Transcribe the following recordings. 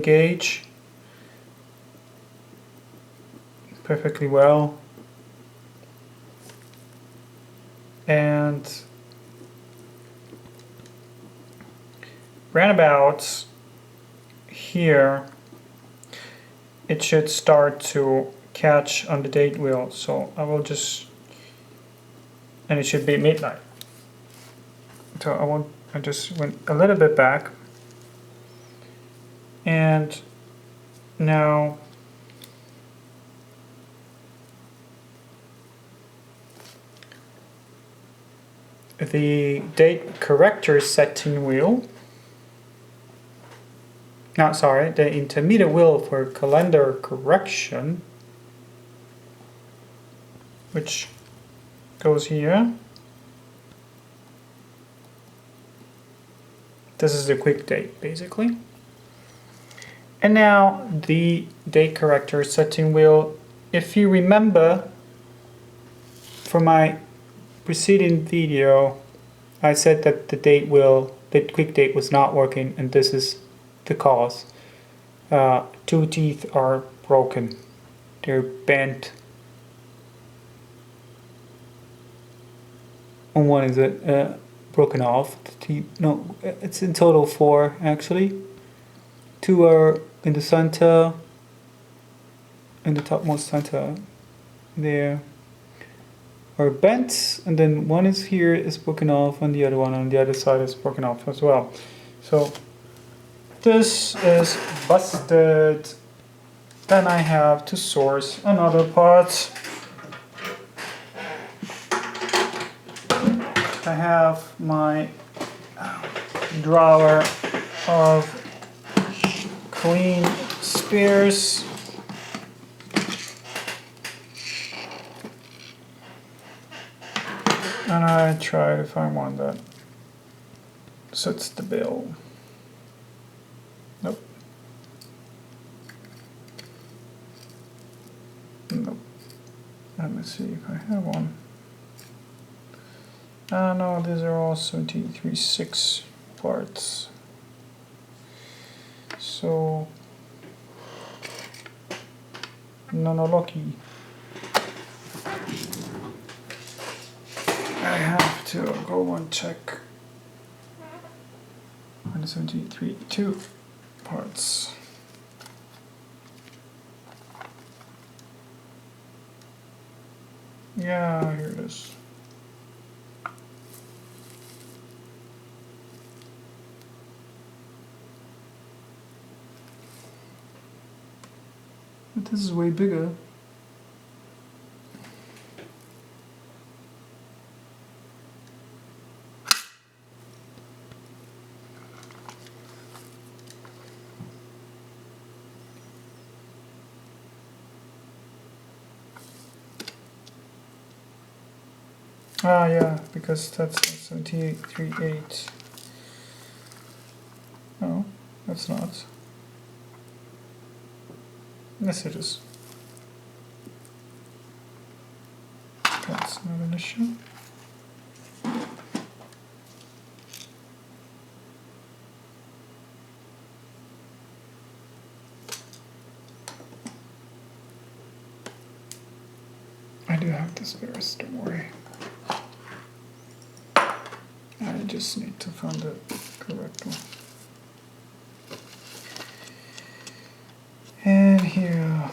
gauge perfectly well, and round here it should start to catch on the date wheel. So I will just, and it should be midnight. So I just went a little bit back, and now the date corrector setting wheel, no, sorry, the intermediate wheel for calendar correction, which goes here. This is the quick date, basically. And now the date corrector setting wheel. If you remember from my preceding video, I said that the quick date was not working, and this is the cause. Two teeth are broken. They're bent. And one is broken off. The teeth, no, it's in total 4 actually. 2 are in the center, in the topmost center there, are bent, and then one is here is broken off, and the other one on the other side is broken off as well. So this is busted. Then I have to source another part. I have my drawer of clean spares. And I try to find one that suits the bill. Nope. Nope. Let me see if I have one. No, these are all 73.6 parts. So, no lucky. I have to go and check 173.2 parts. Yeah, here it is. But this is way bigger. Ah, yeah, because that's 73.8. No, that's not. Yes, it is. That's not an issue. I do have the spares, don't worry. I just need to find the correct one. And here.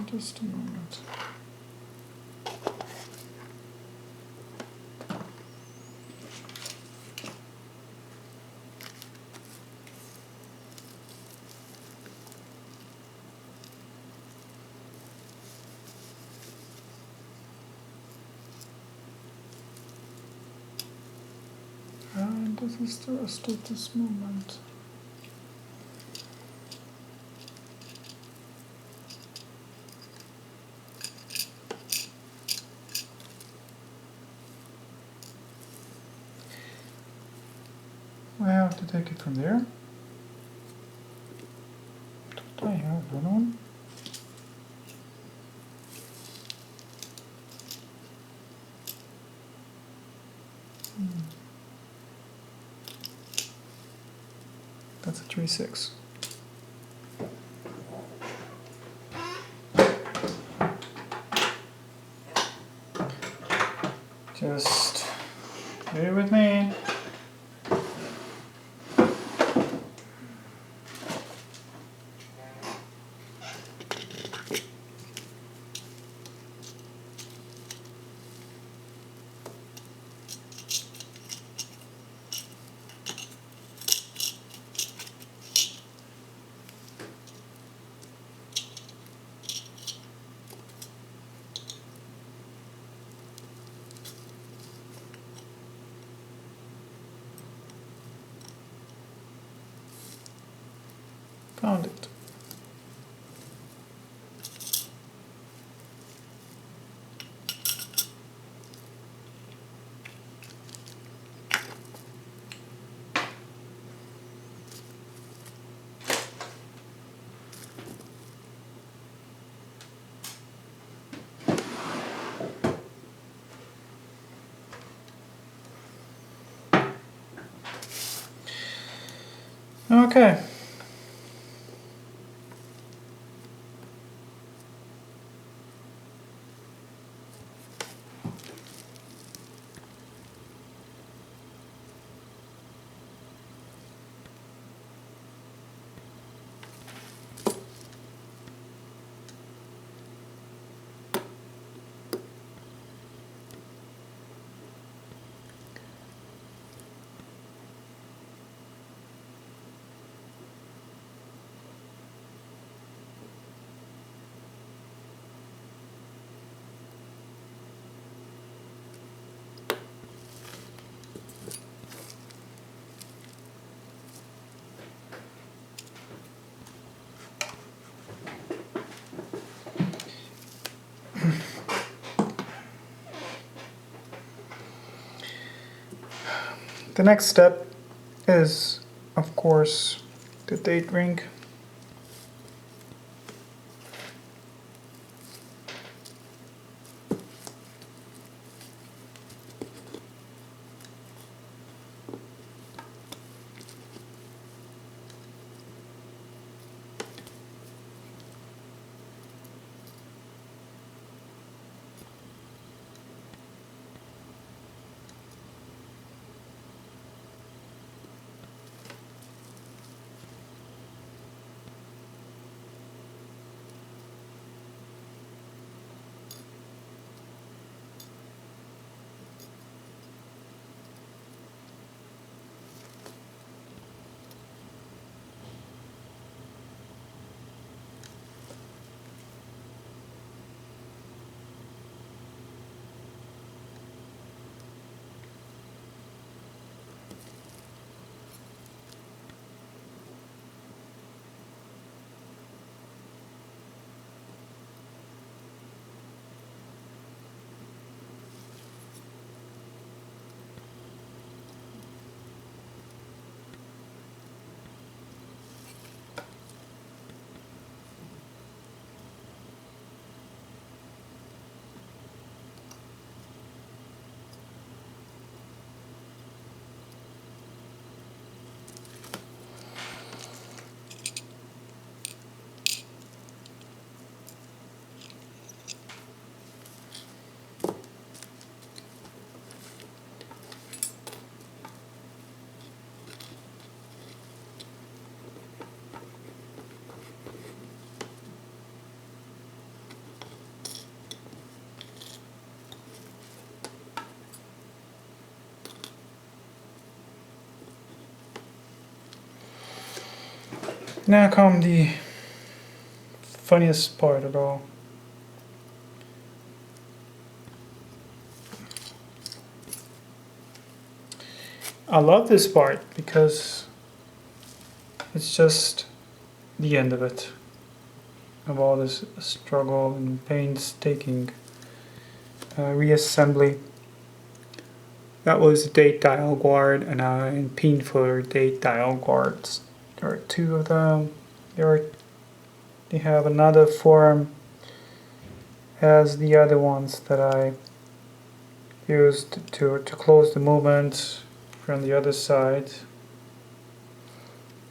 Just a moment. this is the rest of this movement. I have to take it from there. Do I have another one? That's a 3/6. Just bear with me. Found it. Okay. The next step is, of course, the date ring. Now come the funniest part of all. I love this part because it's just the end of it, of all this struggle and painstaking reassembly. That was the date dial guard, and I pined for date dial guards. There are two of them. They have another form as the other ones that I used to close the movement from the other side.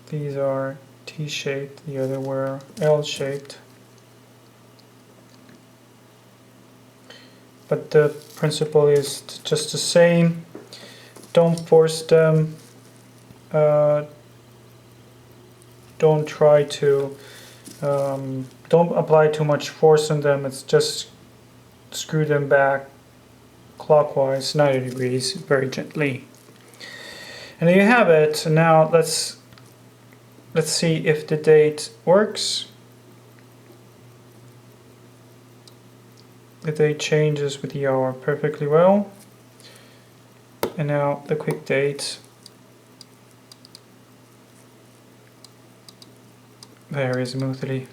These are T-shaped, the other were L-shaped. But the principle is just the same. Don't force them. Don't try to, don't apply too much force on them. It's just screw them back clockwise 90 degrees very gently. And there you have it. Now let's see if the date works. The date changes with the hour perfectly well. And now the quick date very smoothly.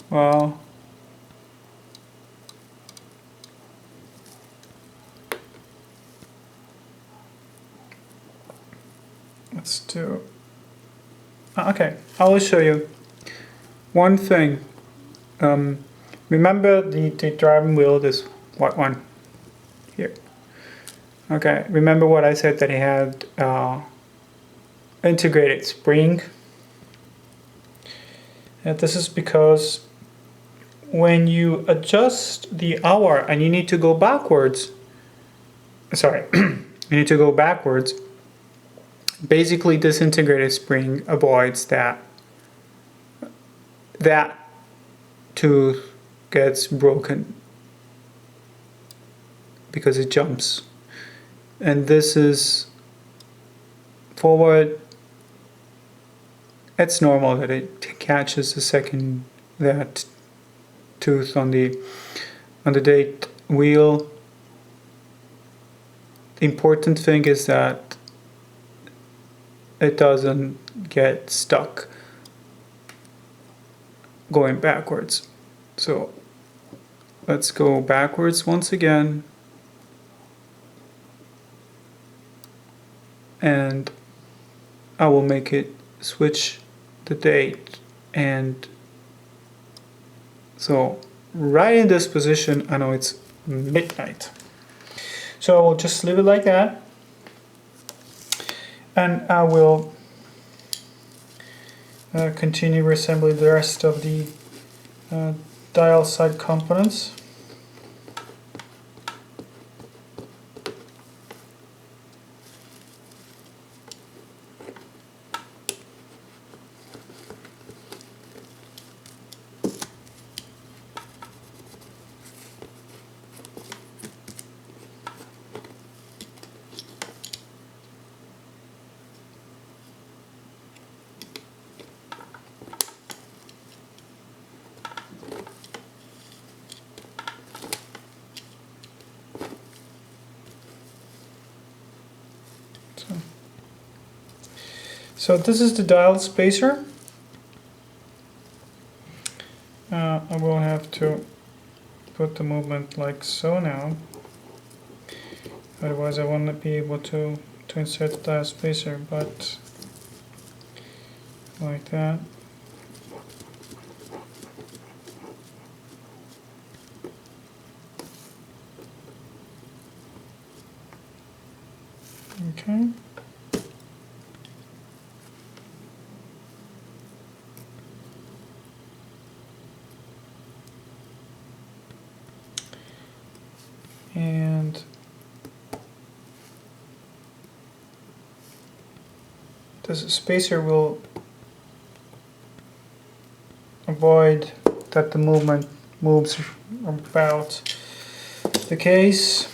Wow. Let's do... okay, I will show you one thing. Remember the driving wheel, this white one here. Okay, remember what I said that it had integrated spring? And this is because when you adjust the hour and you need to go backwards, sorry, you need to go backwards, basically this integrated spring avoids that tooth gets broken because it jumps. And this is forward. It's normal that it catches that tooth on the date wheel. The important thing is that it doesn't get stuck going backwards. So let's go backwards once again. And I will make it switch the date, and so right in this position, I know it's midnight. So I will just leave it like that, and I will continue reassembling the rest of the dial side components. So this is the dial spacer. I will have to put the movement like so now. Otherwise I won't be able to insert the dial spacer, but like that. Okay. And this spacer will avoid that the movement moves about the case.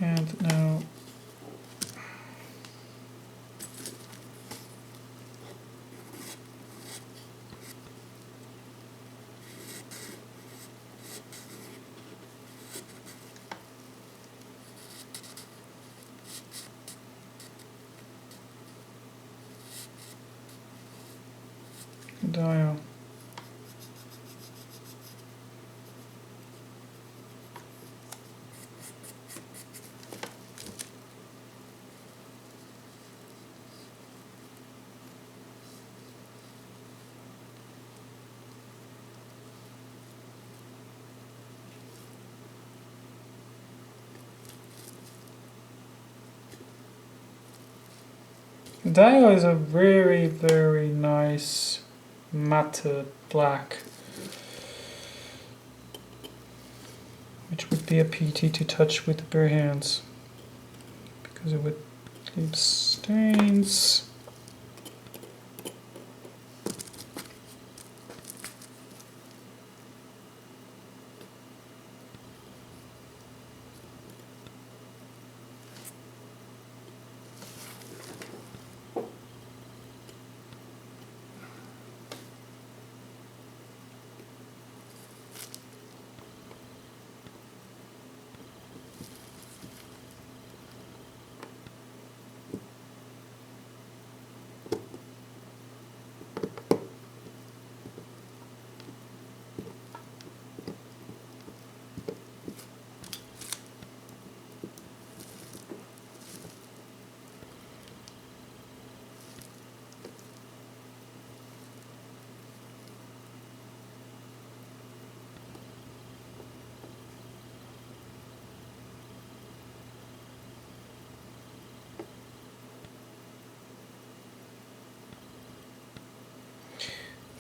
And now dial. Dial is a very, very nice matte black, which would be a pity to touch with the bare hands because it would leave stains.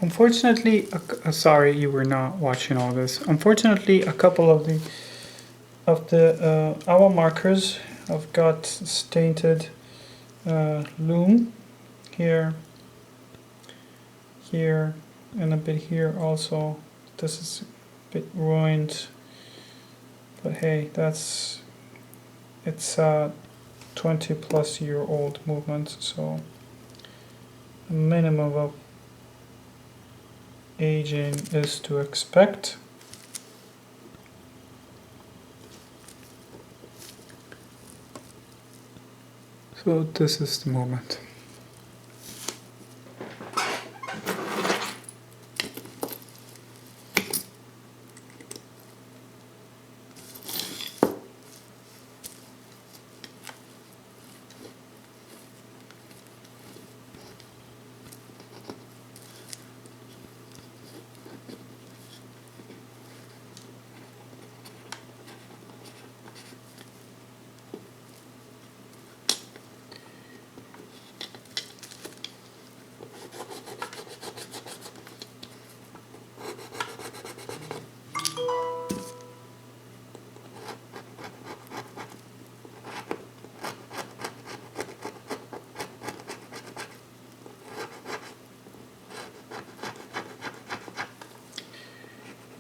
Unfortunately, sorry you were not watching all this. Unfortunately, a couple of the hour markers have got stained loom here, here, and a bit here also. This is a bit ruined, but hey, it's a 20-plus-year-old movement, so a minimum of aging is to expect. So this is the movement.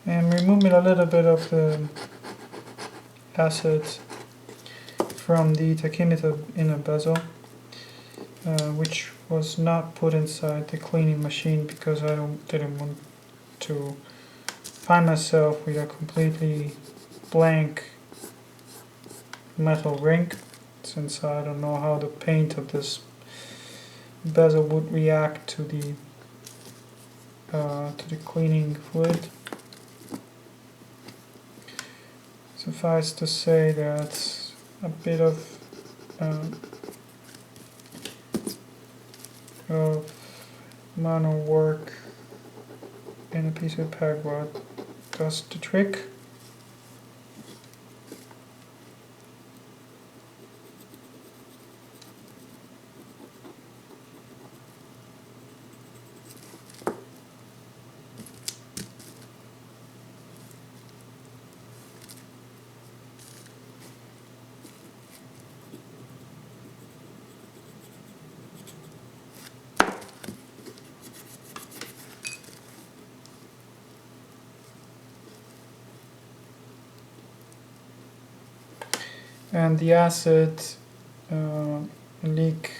And removing a little bit of the acid from the tachymeter inner bezel, which was not put inside the cleaning machine because I didn't want to find myself with a completely blank metal ring, since I don't know how the paint of this bezel would react to the cleaning fluid. Suffice to say that a bit of manual work in a piece of peg rod does the trick. And the acid leak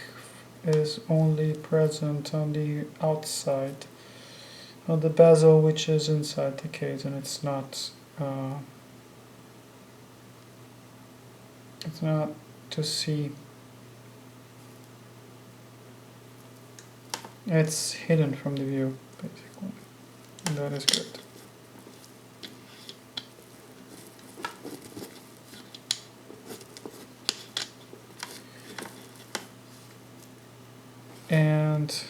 is only present on the outside of the bezel, which is inside the case, and it's not to see. It's hidden from the view, basically, and that is good. And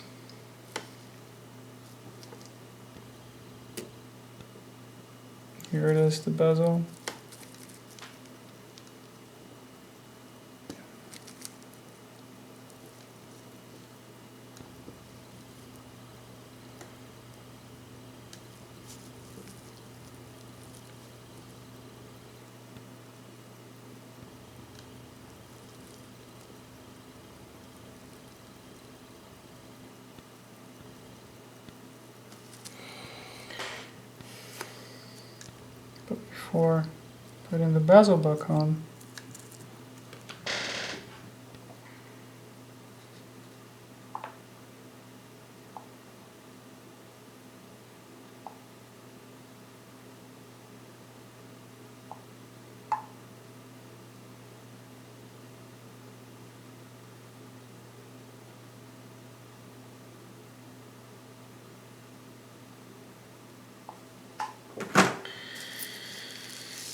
here it is, the bezel. But before putting the bezel back on,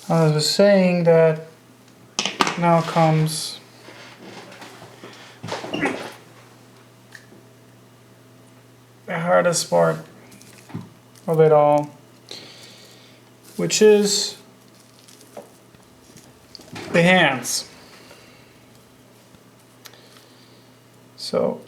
I was saying that now comes the hardest part of it all, which is the hands. So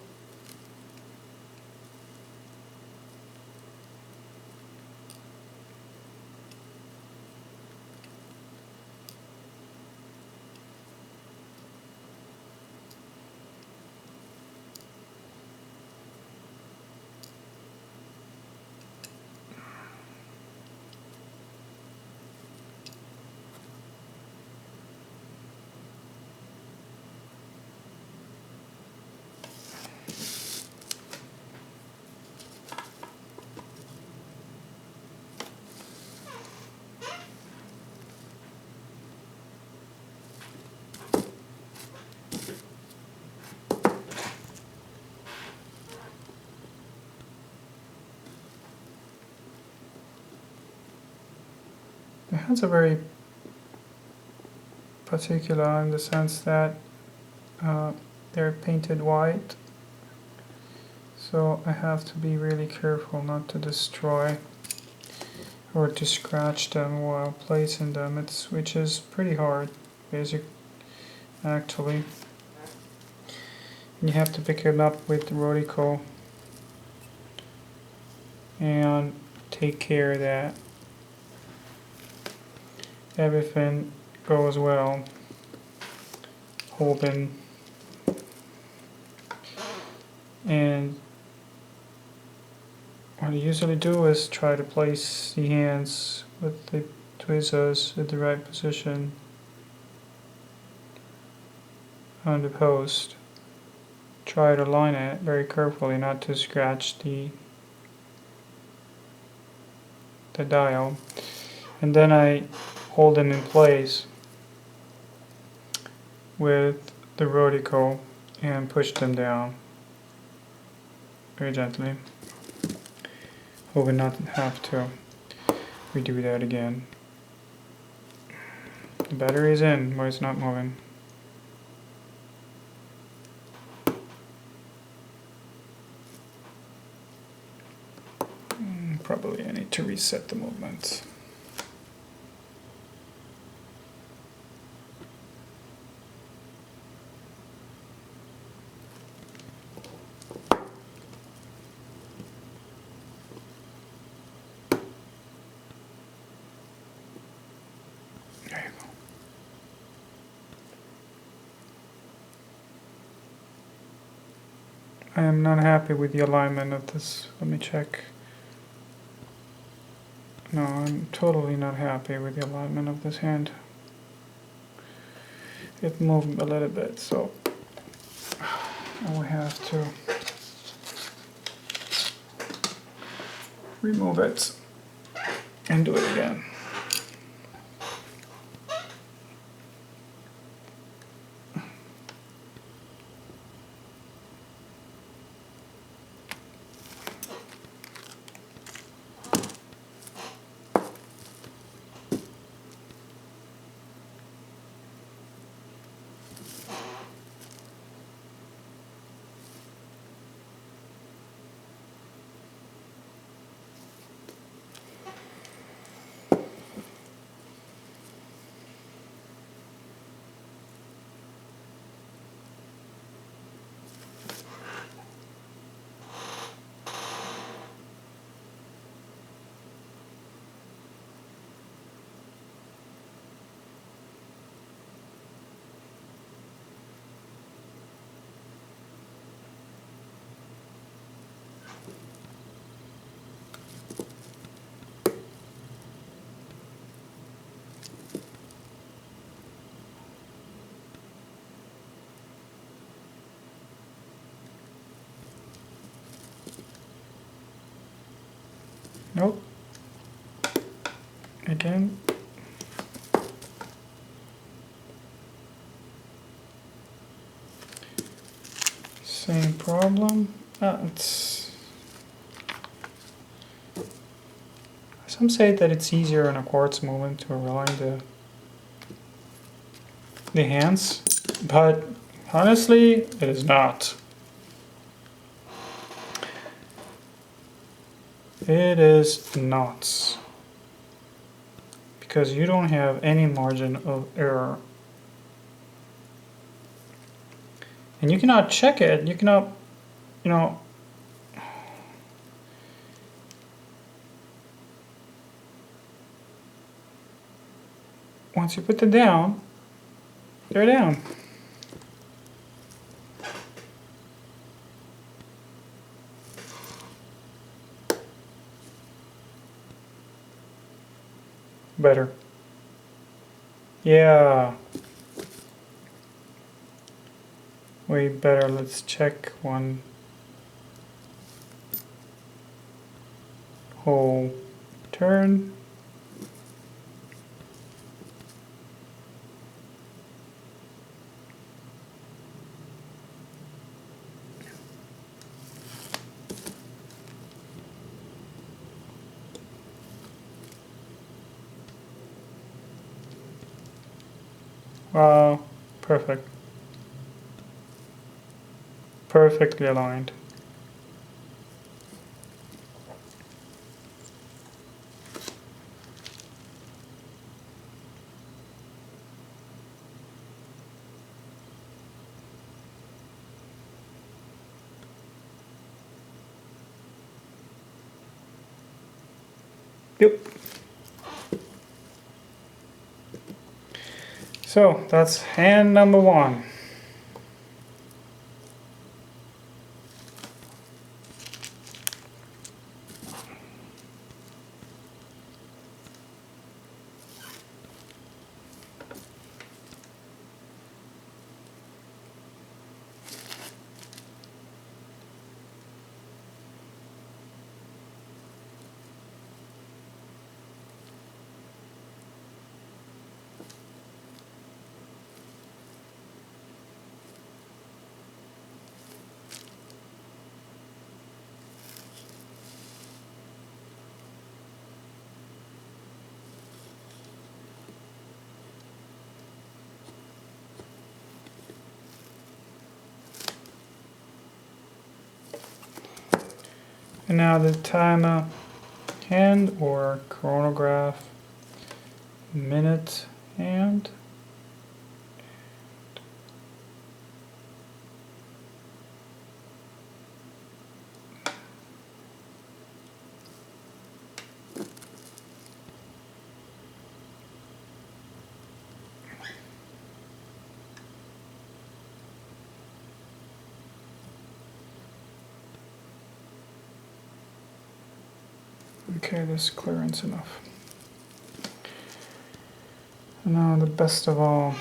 the hands are very particular in the sense that they're painted white, so I have to be really careful not to destroy or to scratch them while placing them, which is pretty hard, actually. And you have to pick it up with the rodico and take care that everything goes well. Holding and what I usually do is try to place the hands with the tweezers at the right position on the post. Try to line it very carefully not to scratch the dial, and then I hold them in place with the rodico and push them down very gently, hoping not to have to redo that again. The battery is in, but it's not moving. Probably I need to reset the movement. There you go. I am not happy with the alignment of this. Let me check. No, I'm totally not happy with the alignment of this hand. it moved a little bit, so I will have to remove it and do it again. Nope. Again. Same problem. Some say that it's easier in a quartz movement to align the hands, but honestly, it is not. It is not. Because you don't have any margin of error. And you cannot check it. You cannot, once you put them down, they're down. Better. Yeah. Way better. Let's check one whole turn. Wow, perfect. Perfectly aligned. Yep. So that's hand number one. And now the timer hand or chronograph minute hand. Okay, this clearance enough. And now the best of all,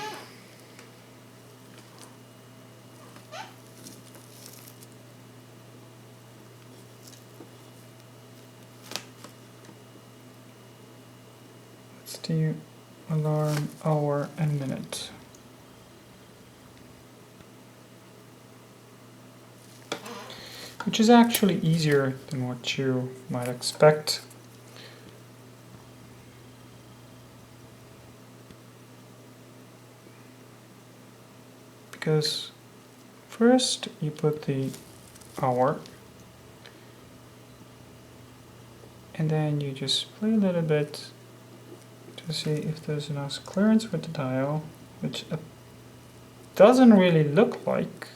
alarm, hour, and minute. Which is actually easier than what you might expect. Because first you put the hour, and then you just play a little bit to see if there's enough clearance with the dial, which it doesn't really look like.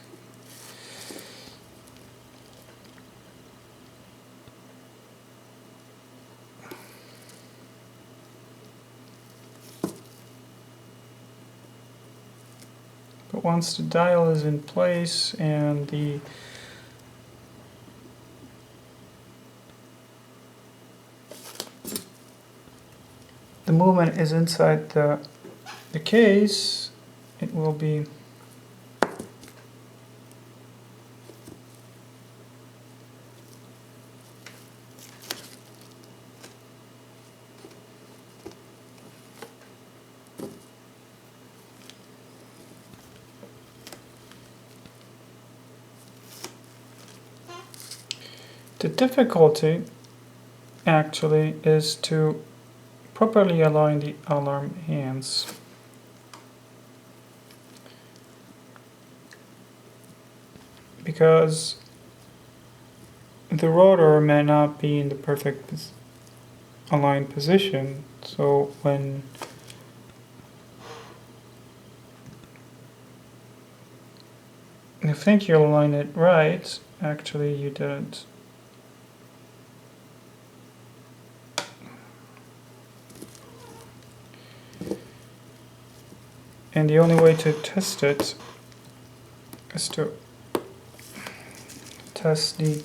But once the dial is in place and the movement is inside the case, it will be the difficulty actually is to properly align the alarm hands. Because the rotor may not be in the perfect aligned position, so when you think you align it right, actually you didn't. And the only way to test it is to test the